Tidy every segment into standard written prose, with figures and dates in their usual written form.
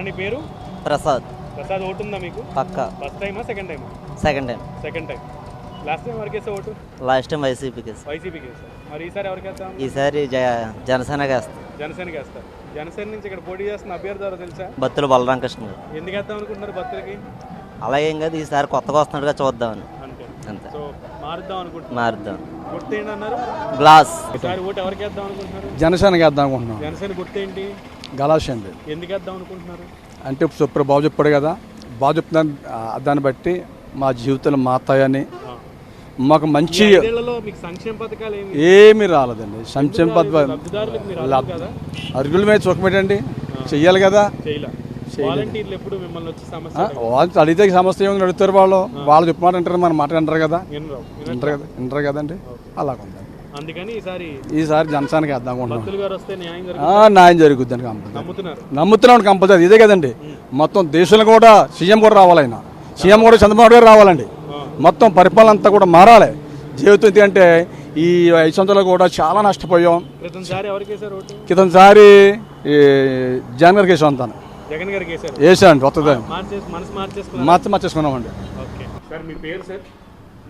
నీ పేరు? ప్రసాద్. ప్రసాద్ ఓటు ఉందా మీకు? పక్క. ఫస్ట్ టైమా సెకండ్ టైమా? Second time. లాస్ట్ టైం ఎవరికి వేస్తావు ఓటు? లాస్ట్ టైం వైసీపీకి. వైసీపీకి వేస్తావు. మరి ఈసారి ఎవరికి వేస్తాం? ఈసారి జనసేనకి వేస్తాం. జనసేనకి వేస్తారు. జనసేన నుంచి ఇక్కడ పోటీ చేస్తున్న అభ్యర్థి ఎవరో తెలుసా? బత్తుల బలరామకృష్ణ గారు. ఎందుకు వేద్దాం అనుకుంటున్నారు బత్తులకి? అలాగేం కాదు, ఈసారి కొత్తగా వస్తున్నాడుగా చూద్దామని. అంతే. సో మారుద్దాం అనుకుంటున్నారు. మారుద్దాం. గుర్తు ఏంటి అన్నారు? గ్లాస్. ఈసారి ఓటు ఎవరికి వేద్దాం అనుకుంటున్నారు? జనసేనకి వేద్దాం అనుకుంటున్నాం. జనసేన గుర్తు ఏంటి? గలాష్ అండి. ఎందుకు వేద్దాం అనుకుంటున్నారు? అంటే ఇప్పుడు బాగు చెప్పాడు కదా, బాగు చెప్తున్నా దాన్ని బట్టి మా జీవితాలు మాతాయని మాకు మంచి సంక్షేమ పథకాలు ఏమీ రాలేదండి. సంక్షేమ పథకాలు అర్హుల మీద చూకమేటండి, చెయ్యాలి కదా. వాళ్ళు అడిగితే సమస్య ఏమి అడుగుతారు, వాళ్ళు చెప్పమాట అంటారు, మన మాట అంటారు కదా, వింటారు కదండి. అలాగ ఉంది. అందుకని ఈసారి జనసేనకి వేద్దాం న్యాయం జరుగుద్దని నమ్ముతున్నాం కంపల్సరీ. ఇదే కదండి, మొత్తం దేశంలో కూడా సీఎం కూడా రావాలి, ఆయన సీఎం కూడా చంద్రబాబు గారు రావాలండి. మొత్తం పరిపాలన అంతా కూడా మారాలి. జీవితం ఎందుకంటే ఈ 5 సంవత్సరాలు కూడా చాలా నష్టపోయాం. క్రితంసారి జగన్ గారికి వేసాండి, వస్తుంది మార్చేసుకున్నామండి.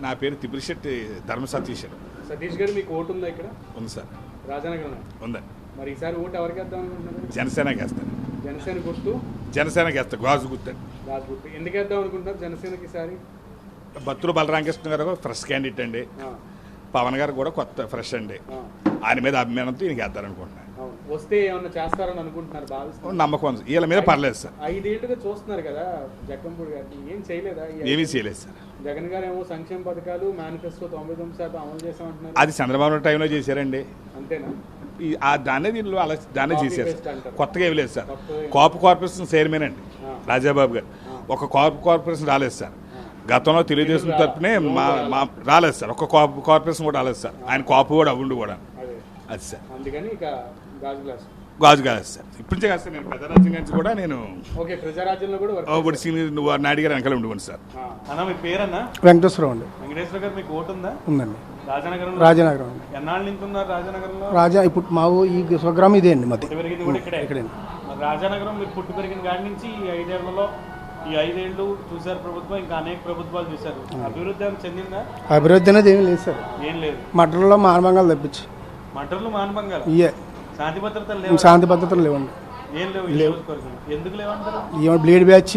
నా పేరు తిప్పిశెట్టి ధర్మ సతీష్. సతీష్ గారు, మీకు ఓటు ఉందా ఇక్కడ? ఉంది సార్. రాజానగరం ఉందా? మరి ఈసారి ఓటు ఎవరికి వేద్దాం అనుకుంటున్నారు? జనసేనకి వేస్తాను. జనసేన గుర్తు? జనసేనకి వేస్తా, గాజు గుర్తు. గాజు గుర్తు. ఎందుకు వేద్దాం అనుకుంటున్నారు జనసేనకి ఈసారి? బత్తుల బలరామకృష్ణ గారు ఫ్రెష్ క్యాండిడేట్ అండి. పవన్ గారు కూడా కొత్త ఫ్రెష్ అండి. ఆయన మీద అభిమానంతో ఈయనకి వేద్దారనుకుంటున్నాను. వస్తే ఏమన్నా చేస్తారని అనుకుంటున్నారు? భావిస్తున్నారు. నమ్మకం వీళ్ళ మీద పర్లేదు సార్. 5 ఏళ్లుగా చూస్తున్నారు కదా జగన్పూడి గారికి, ఏం చేయలేదా? ఏమీ చేయలేదు సార్. జగన్ గారు ఏమో సంక్షేమ పథకాలు మేనిఫెస్టో 99% అమలు చేసామంటున్నారు. అది చంద్రబాబు టైంలో చేశారండి. అంతేనా? దాన్నే దీనిలో అలా దాన్నే చేశారు. కొత్తగా ఏమి లేదు సార్. కాపు కార్పొరేషన్ చైర్మన్ అండి రాజాబాబు గారు. ఒక కాపు కార్పొరేషన్ రాలేదు సార్. గతంలో తెలుగుదేశం తరఫునే రాలేదు సార్. ఒక కాపు కార్పొరేషన్ కూడా రాలేదు సార్. ఆయన కాపు కూడా అవ్వండి కూడా అది సార్. అందుకని ఇక గాజు కాదు సార్. ఇప్పుడు నుంచి కాదు సార్. నేను ప్రజారాజ్యం నుంచి కూడా నేను ప్రజారాజ్యంలో కూడా నాయుడు గారు వెనకాల ఉండిపోండి సార్. అన్న, మీ పేరన్నా? వెంకటేశ్వరరావు అండి. వెంకటేశ్వర గారు, మీకు ఓటు ఉందా? ఉందండి. రాజానగరం. ఎన్నాళ్ళ నుంచి ఉన్నారు రాజానగరంలో? ఇప్పుడు మా ఈ స్వగ్రామం ఇదే అండి. మధ్య పెరిగింది కూడా ఇక్కడే. రాజానగరం మీరు పుట్టి పెరిగిన కాడి నుంచి ఈ 5 ఏళ్లలో, ఈ 5 ఏళ్ళు చూసారు ప్రభుత్వం, ఇంకా అనేక ప్రభుత్వాలు చూసారు. అభివృద్ధి చెందిందా? అభివృద్ధి అనేది ఏం లేదు సార్. ఏం లేదు. మటర్లో మానభంగాలు తప్పించి. మటర్లు మానభంగాలు ఇయే. శాంతి భద్రతలు లేవు. శాంతి భద్రతలు లేవండి. ఏం లేవు. ఎందుకు లేవంటారు? బ్లేడ్ బ్యాచ్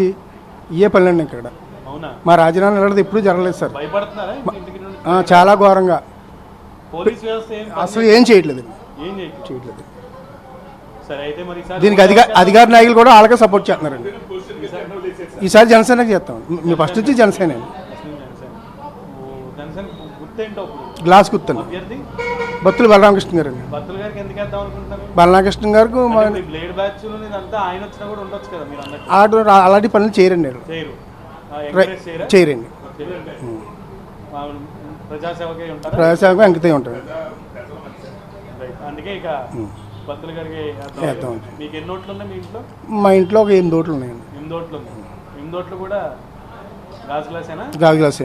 ఇయే పనులండి ఇక్కడ. అవునా? మా రాజధాని వెళ్ళదు ఎప్పుడు జరగలేదు సార్. భయపడుతున్నారా? చాలా ఘోరంగా. పోలీస్ వ్యవస్థ అసలు ఏం చేయట్లేదు. సరే, అయితే మరి దీనికి అధికార నాయకులు కూడా వాళ్ళకే సపోర్ట్ చేస్తున్నారండి. ఈసారి జనసేనకి చేస్తాం. మీ ఫస్ట్ నుంచి జనసేన. గ్లాస్ గుర్తండి. బత్తుల బలరామకృష్ణ గారు అండి. బలరామకృష్ణ గారికి అలాంటి పనులు చేయరండి. చేయరండి. ప్రజాసేవకు అంకితం ఉంటారు. మా ఇంట్లో ఒక 8 ఓట్లు ఉన్నాయండి. 8 ఓట్లు కూడా గాజు గ్లాస్.